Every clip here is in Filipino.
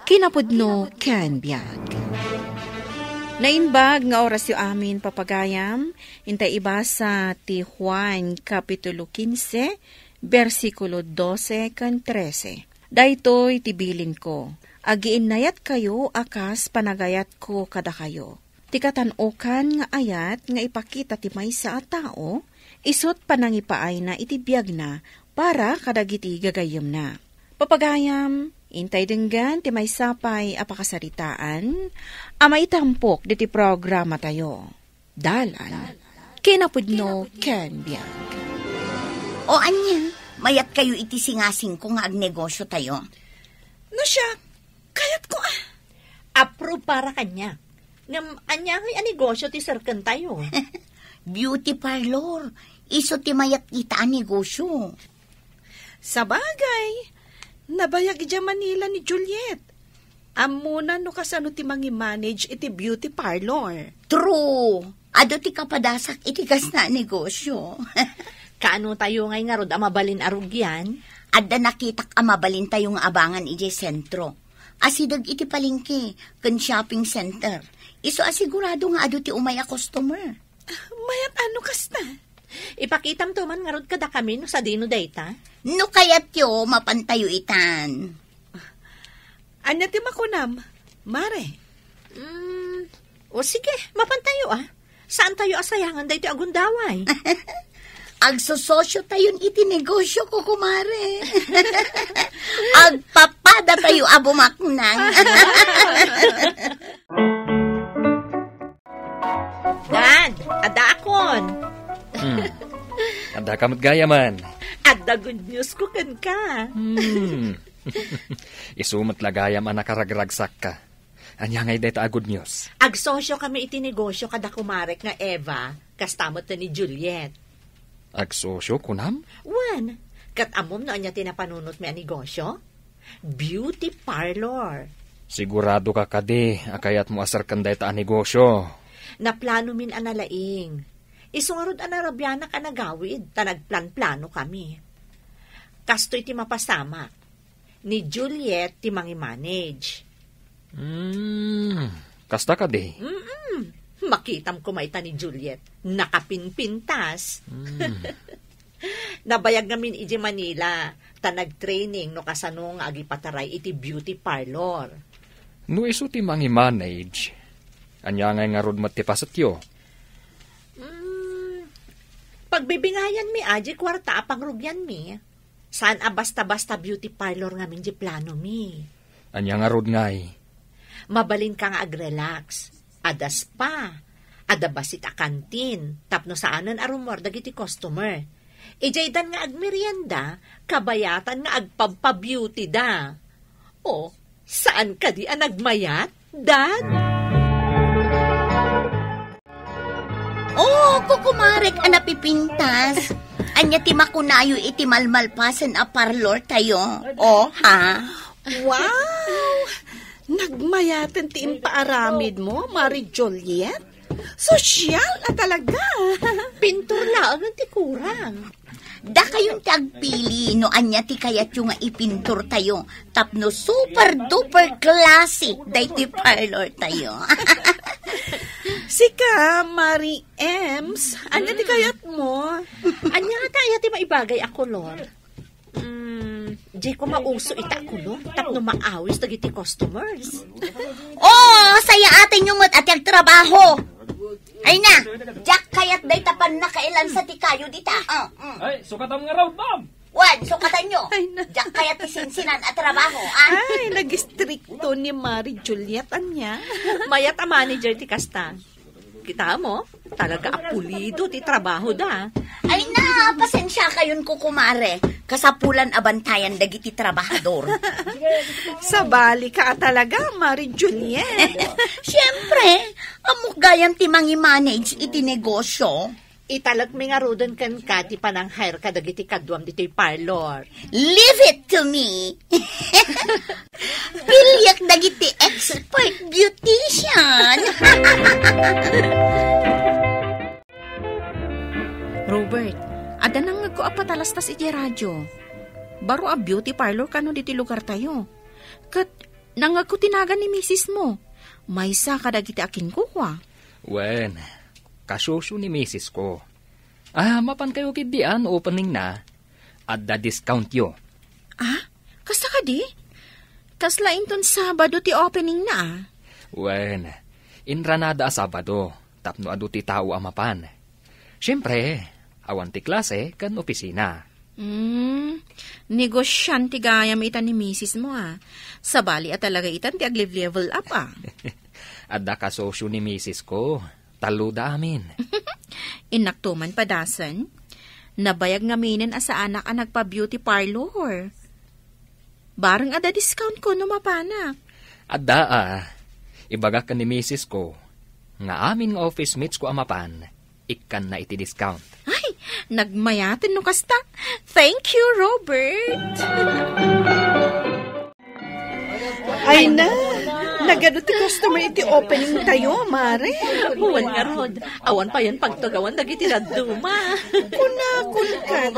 Kinapudno ken biag. Nainbag nga oras yu amin papagayam, intay iba sa ti Juan Kapitulo 15, versikulo 12 kan 13. Daytoy tibilin ko, agiinnayat kayo akas panagayat ko kada kayo. Tikatan-okan nga ayat nga ipakita ti maysa a tao, isot panangipaay na itibiyag na para kadagiti gagayom na. Papagayam, intay denggan ti may sapay apakasaritaan, amay tampok diti programa tayo. Dalan, kinapudno ken biag. O anya, mayat kayo iti singasing ko nga agnegosyo tayo. No siya, kayat ko Approve para kanya. Ngam anya ngay anegosyo ti sarkan tayo. Beauty parlor, iso ti mayat ita anegosyo. Sa bagay, nabayag ija Manila ni Juliet. Amuna no kasano ti mangi-manage iti beauty parlor. True. Ado ti kapadasak iti kas na negosyo. Kaano tayo ngay nga rod amabalin arugyan? Adda nakitak amabalin tayo nga abangan iti sentro. Asidag iti palengke, ken shopping center. Iso asigurado nga ado ti umaya customer. Mayat ano kas na? Ipakitam to man nga rod kada kami no sa dino data. No kayat yo, mapantayo itan. Anya ti makunam, Mare? O sige, mapantayo Saan tayo asayangan dahi ti agundaway? Agsososyo tayon iti negosyo ko, kumare. Agpapada tayo abumaknang. Dan, adakon. Anda kamot gaya man. Adda good news ko kan ka. Isumat lagayam ang nakaragragsak ka. Anya ngay deta a good news. Agsosyo kami iti negosyo kada kumarek nga Eva, kastamot na ni Juliet. Agsosyo kunam? Wan, katamom na anya tinapanunot mi a negosyo? Beauty parlor. Sigurado ka kadi, akayat mo asar kan deta a negosyo. Naplano min analaing. Isungarod anarabyana ka nagawid, ta nagplan-plano kami. Kastoy ti mapasama. Ni Juliet ti mangi-manage. Kasta ka di? Makitam ko maita ni Juliet. Nakapinpintas. Nabayag namin iti Manila, ta nag-training no kasano nga agipataray iti beauty parlor. No iso ti mangi-manage. Anya ngay nga rod matipasatyo. Pagbibingayan mi, aji kwarta apang rugyan mi. Saan basta-basta beauty parlor nga min di plano mi. Anya nga rod ngay. Mabalin ka nga ag-relax. Ada spa. Ada basit a kantin. Tapno saanan arumor dagiti customer. Ijaydan nga agmerienda, kabayatan nga agpampa-beauty da. O, saan ka di nagmayat, Dad? Oh, kukumarek napipintas. Anya ti makunayo iti malmalpasan a parlor tayo. Oh, ha? Wow! Nagmayatan ti impaaramid mo, Mari Juliet? Sosyal na talaga. Pintor lang ang ti kurang. Da kayong tagpili no anya ti kayat yung nga ipintur tayo. Tapno super duper classic day ti parlor tayo. Sika, Mari Ems, anya ti kayat mo? Anya nga tayo ti maibagay a kolor? Di ko mauso ita kolor, tapno maawis dagiti customers. Oh, saya atin yung mat at yung trabaho. Ay na, Jack kayat day tapan na kailan sa tikayo dita. Ay, sukatan nga raw, ma'am. Wan, sukatan nyo. Jack kayat isinsinan at trabaho, Ay, nag-stricto ni Mari Juliet, anya. Mayat a manager ti kasta. Kita mo, talaga apulido ti trabaho da. Ay na, pasensya kayon kukumare. Kasapulan abantayan dagiti trabahador. Sabali ka talaga, Mari Juliet. Siyempre, amok gayam ti mangi-manage iti negosyo. Italag mi nga rodon kan ka, ti panang hire ka dagiti kadwam dito'y parlor. Leave it to me. Pilyak dagiti expert beautician. Robert, ada nang ko apatalastas iti radyo. Baro a beauty parlor kano diti lugar tayo. Kat, nangagkutinagan ni misis mo. Maysa kadagiti akin kuha. Wen, kasyosyo ni misis ko. Mapan kayo kidian opening na. At the discount yo. Kasta ka di? Kaslain ton Sabado ti opening na. Wen, inranada a Sabado. Tapno adu ti tao amapan. Siyempre, awan ti klase kan opisina. Negosyan ti gayam itan ni misis mo Sabali at talaga itan ti aglive-level up Adda kasosyo ni misis ko. Taluda amin. Inaktuman padasan. Nabayag ngaminin sa anak ang nagpa-beauty parlor. Barang ada discount ko no mapanak. Adda ibaga ka ni misis ko. Nga amin nga office mates ko amapan. Ikan na iti discount. Ay, nagmayatin no kasta. Thank you, Robert. Ay na, nagano ti customer iti opening tayo, Mare. Huwan nga, Rod. Awan pa yan pagtugawan dagiti daduma. Kunakul ka.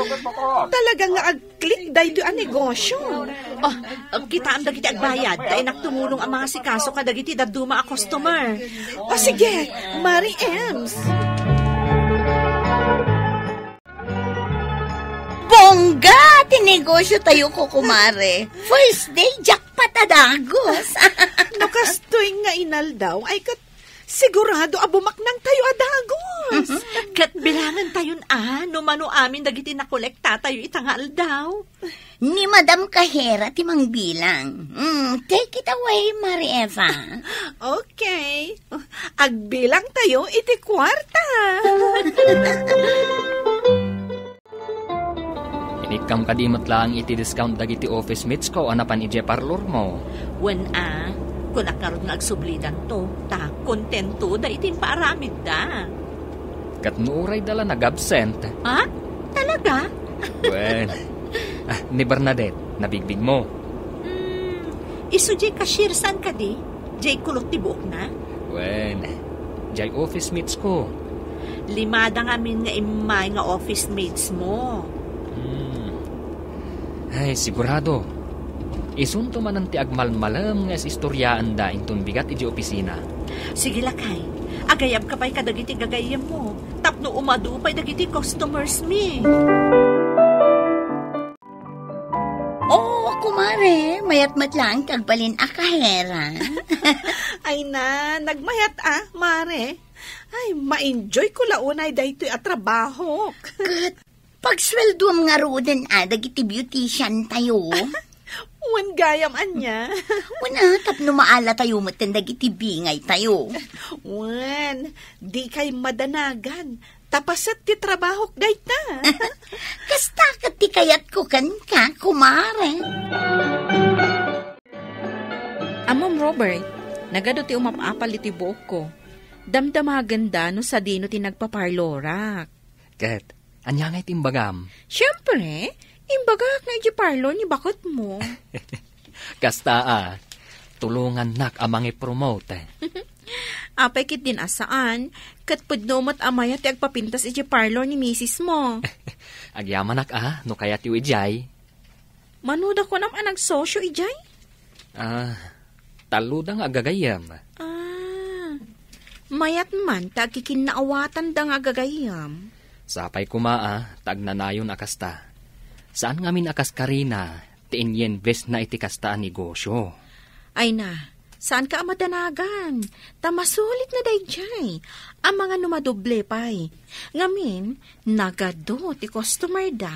Talaga nga ag-click dahi doon ang negosyo. Kita am dagiti agbayad. Dahil naktumulong ang mga sikaso ka dagiti daduma a customer. Sige, Mari Ems. Bongga! Tinegosyo tayo ko, kumare. First day, jackpot adagos. Nakastoy nga inaldaw, ay kat sigurado abumaknang tayo adagos. Kat bilangan tayon numano amin dagiti nakolekta tayo itangal daw. Ni Madam Kahera, timang bilang. Take it away, Mari Eva. Okay. Agbilang tayo iti kwarta. Inikam kadimot lang iti discount dagiti office mates ko anapan ije parlor mo. When kung nakaroon nga agsublidan to, kontento da itin paaramid da. Kat nuuray dala nag-absent. Talaga? Well, ni Bernadette, nabigbig mo. Iso jay kashirsan ka di? Jay kulot ti buok na? Well, jay office mates ko. Limada nga min nga imay nga office mates mo. Ay, sigurado. Isunto man ang ti agmalmalam nga istoryaan da inton bigat iti opisina. Sige lakay, agayab ka pa'y kadagiti gagayam mo. Tapno umadu pa'y dagiti customers mi. Kumare, mayat-mat lang kagbalin a Kahera. Ay na, nagmayat Mare. Ay, ma-enjoy ko launay dahito at trabaho. Kat, pagsweldo nga roden dagiti beautician tayo. Wan gayam anya. Una, tapno maala tayo matandagiti bingay tayo. Wan, di kay madanagan. Tapasat ti trabaho dayta. Kasta kat ti kayat ko ka, kumare. Amom Robert, nagado ti umapapal iti buok ko. Damdamaganda no sa dino ti nagpaparlorak. Kat, anya nga itimbagam. Siyempre, imbagak nga iti parlor ni bakot mo. Kasta tulungan nak amang i-promote. Apay kit din asaan, kat pudnomot amaya ti agpapintas iti parlor ni misis mo. Agyaman nak no kaya ti ijay. Manuda ko naman nagsosyo ijay? Taludang agagayam. Mayat man, tagkikinaawatan dang agagayam. Sapay kumaa, tagnanayon akasta. Saan ngamin akas karina, ti-inyinvest na iti kasta negosyo? Ay na, saan ka amadanagan? Tamasulit na dayjay. Ang mga numadoble pa'y. Ngamin, nagado ti customer da.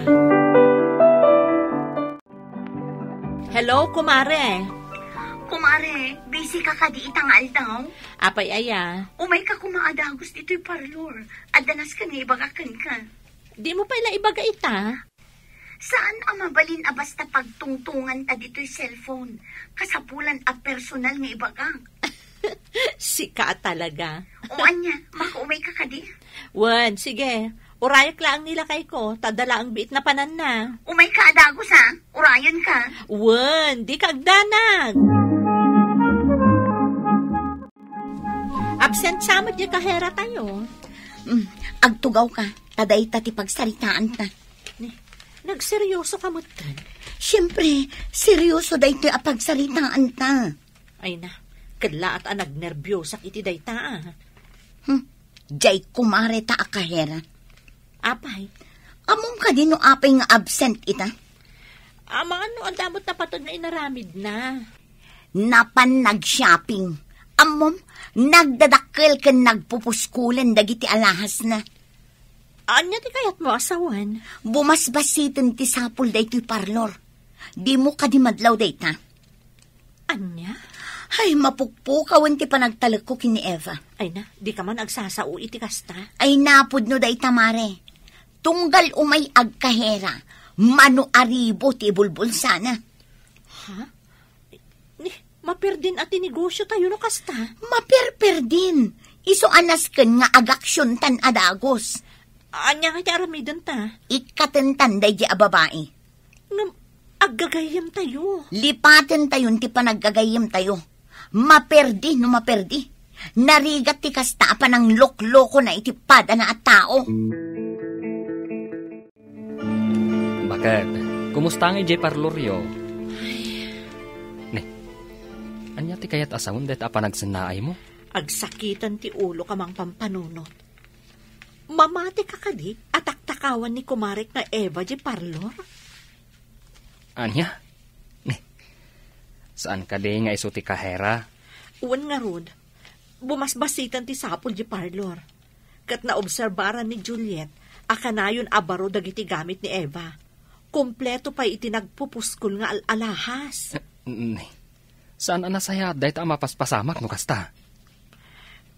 Hello, kumare. Kumare, busy ka di itangal daw? Apay aya. Umay ka kumaadagos dito'y parlor. Adanas ka nga ibagakan ka. Di mo pala ibaga ita? Saan mabalin basta pagtungtungan ta dito'y cellphone? Kasapulan personal nga ibagang. Sika talaga. O anya, makaumay ka di? Wan, sige. Urayak lang nila kay ko. Tadala ang biit na panan na. Umay ka adagos Urayan ka. Wan, di kagdanag. Absent samot yung Kahera tayo. Agtugaw ka. Taday ta ti pagsaritaan ta. Nagseryoso ka mo tan. Siyempre, seryoso da ito apagsalitaan ta. Ay na, kala at nagnerbyos iti dayta. Jay kumare ta akahera. Apay, Among ka din no apay nga absent ita. mga ano ang damot na patod na inaramid na. Napan nag-shopping. Amom, nagdadakkel ken nagpupuskulen dagiti alahas na. Anya ti kayat mo asawan? Bumasbasitin ti sapul da ito'y parlor. Di mo kadimadlaw da ita. Anya? Ay, mapukpukawan ti panagtalag ko kini Eva. Ay na, di ka man agsasao iti kasta. Ay napod no da ita mare. Tunggal umay agkahera. Mano aribo ti bulbul sana. Ha? Maperdin at negosyo tayo no kasta. Maperper din. Iso anas ken nga agaksyon tan adagos. Anya nga ti aramidan ta. Ikatentan day di ababae. Ngam, aggagayam tayo. Lipaten tayon ti panaggagayam tayo. Maperdi no maperdi. Narigat ti kasta pa ng lokloko na itipada na at tao. Bakit? Kumusta nga ijay parloryo? Ne, anya ti kayat asawon det apa nagsinaay mo? Agsakitan ti ulo ka mang pampanunot. Mamati ka kadi at taktakawan ni kumarek na Eva di parlor? Anya? Ne, saan ka di nga iso ti kahera? Uwan nga rod, bumasbasitan ti sapol di parlor. Kat naobserbaran ni Juliet, akanayon abaro dagiti gamit ni Eva. Kompleto pa itinagpupuskol nga alahas. Ne, saan anasaya dahit mapaspasamak no kasta?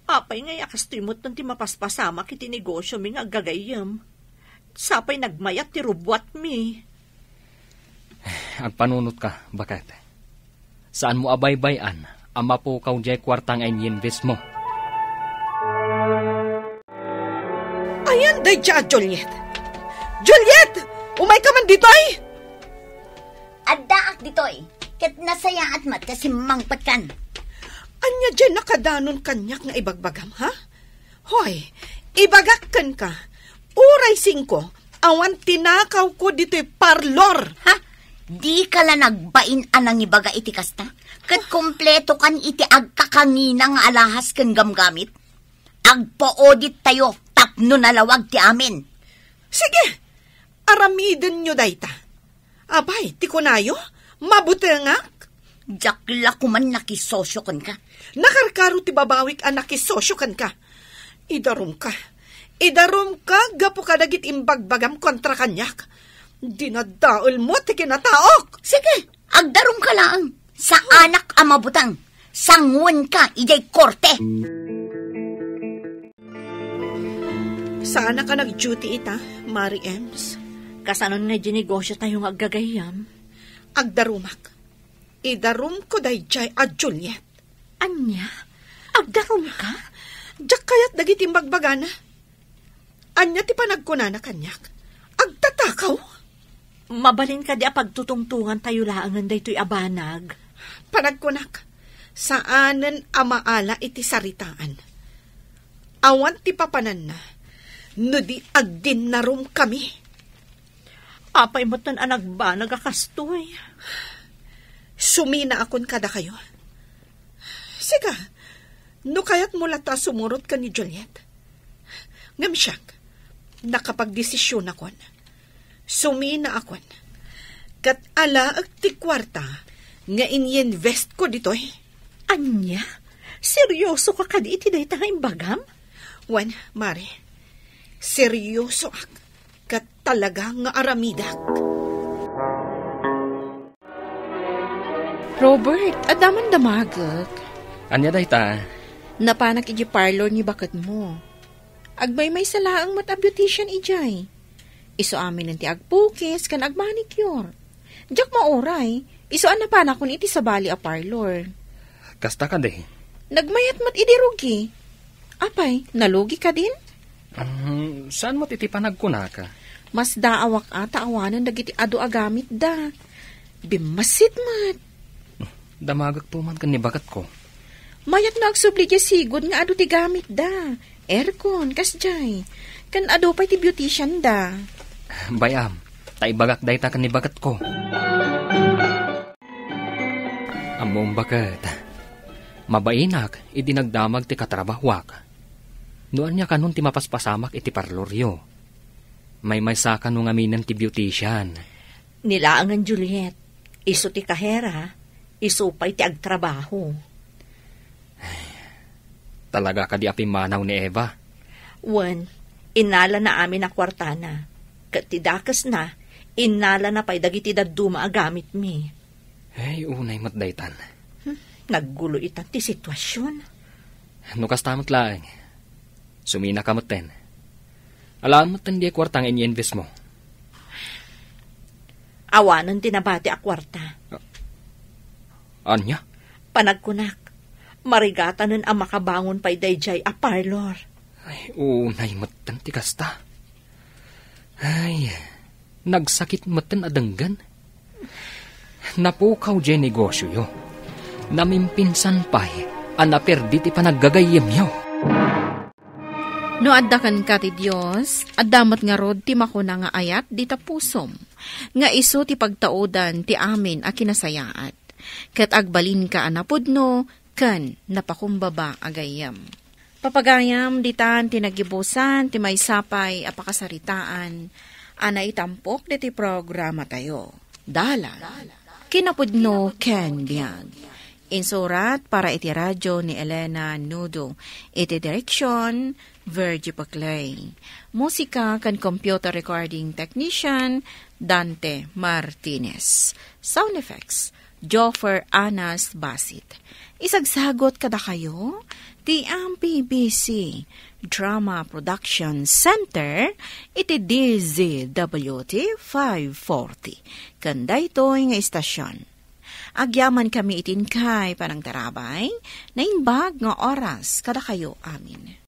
Apay ngay akastimot ng ti mapaspasamak iti negosyo mi nga gagayam. Sapay nagmayat ti rubwat mi. Agpanunot ka, bakit? Saan mo abaybayan ang mapukaw jay kwartang ay invest mo? Ayan, day dya, Juliet. Juliet! Umay ka man dito ay! Addaak ditoy. Ket nasaya at mat kasi mangpatkan. Anya dyan nakadanon kanyak nga ibagbagam, ha? Hoy, ibagakkan ka. Uray 5, awan tinakaw ko dito'y parlor. Ha? Di ka la nagbain anang ibaga iti kasta? Ket kompleto kan iti agkakangina nga alahas ken gamgamit? Agpaodit tayo, tapno nalawag ti amin. Sige, aramiden nyo dayta. Abay, ti kunayo, mabutengak. Jakla kuman nakisosyo kan ka. Nakarkaro ti babawik ang nakisosyo kan ka. Idarum ka. Idarum ka, gapo ka dagit imbagbagam kontra kanyak. Dinadaol mo ti kinataok. Sige, agdarum ka lang. Sa anak amabutang. Sanguan ka, ijay korte. Sana ka nag-duty ita, Mari Ems. Kasanon nga negosyo tayo nga aggagayam. Agdarumak. Idarum ko dayjay a Juliet. Anya? Agdarum ka? Diyak kayat dagit imbagbagana. Anya ti panagkunana kanyak. Agtatakaw. Mabalin ka di pagtutungtungan tayo laangan da ito'y abanag. Panagkunak. Saanen amaala iti saritaan. Awan ti papanan na. No di agdin na rum kami. Apay mo't nan anagba nagakastoy. Sumina akon kada kayo. Siga, no kayat mula ta sumurot ka ni Juliet. Ngam siyak, nakapagdesisyon akon. Sumina akon. Kat ala ag ti kwarta nga in-invest ko ditoy. Anya? Seryoso ka kadi iti day tanging bagam? Wan, Mari, seryoso ak. Kat talaga nga aramidak. Robert, adaman damagak. Anya dahi ta? Napanak iji parlor ni bakat mo. Agbay may salaang mat a beautician ijay. Iso amin nanti agpukis kan agmanicure. Diyak maoray, iso an napanak kun iti sabali a parlor. Kasta ka dahi? Nagmayat mat idirugi. Apay, nalugi ka din? Saan mo titipanag ko na ka? Mas daawak ata awanan dagiti adu agamit da. Bimasit mat. Damagak tuman kan ni bagat ko. Mayat na agsubli dya sigod nga adu ti gamit da. Aircon, kasjay. Kan adu pa'y ti beautician da. Bayam, taibagak day ta kanibagat ko. Among bakat, mabainak, idinagdamag ti katrabahwak. Noan niya kanun ti mapaspasamak iti parloryo. May saka nung aminan ti beautician. Nilaangan Juliet, iso ti kahera, iso pa'y ti agtrabaho. Talaga ka di apimanaw ni Eva. Wan, inala na amin na kwartana. Kat ti dakas na, inala na pa'y dagiti daduma agamit mi. Ay, unay matdaytan. Naggulo itan ti sitwasyon. Nukas tamat laeng. Sumina ka maten. Alam mo di kwartang ini-invest mo. Awanan tinabati a kwarta. Anya? Panagkunak, marigatanen ang makabangon pa'y dayjay a parlor. Ay, unay matan ti kasta. Ay, nagsakit matan adanggan. Napukaw dyan negosyo yo. Namimpinsan pa'y anaperdi ti panaggagayem yo. No addakan ka ti Diyos, addamat nga rod ti makuna nga ayat di tapusom. Nga iso ti pagtaudan ti amin a kinasayaat. Kat agbalin ka anapudno, kan napakumbaba agayam. Papagayam ditan tinagibusan ti may sapay apakasaritaan. Ana itampok di ti programa tayo. Dala. Kinapudno ken biyag. Insurat para iti radyo ni Elena Nudo. Iti direksyon, Virgie Paclay. Musika kan computer recording technician, Dante Martinez. Sound effects, Joffer Anas Basit. Isagsagot kada kayo, ti MPBC Drama Production Center, iti DZWT 540. Kanda ito'y nga istasyon. Agyaman kami itin kay panang tarabay, na imbag nga oras kada kayo amin.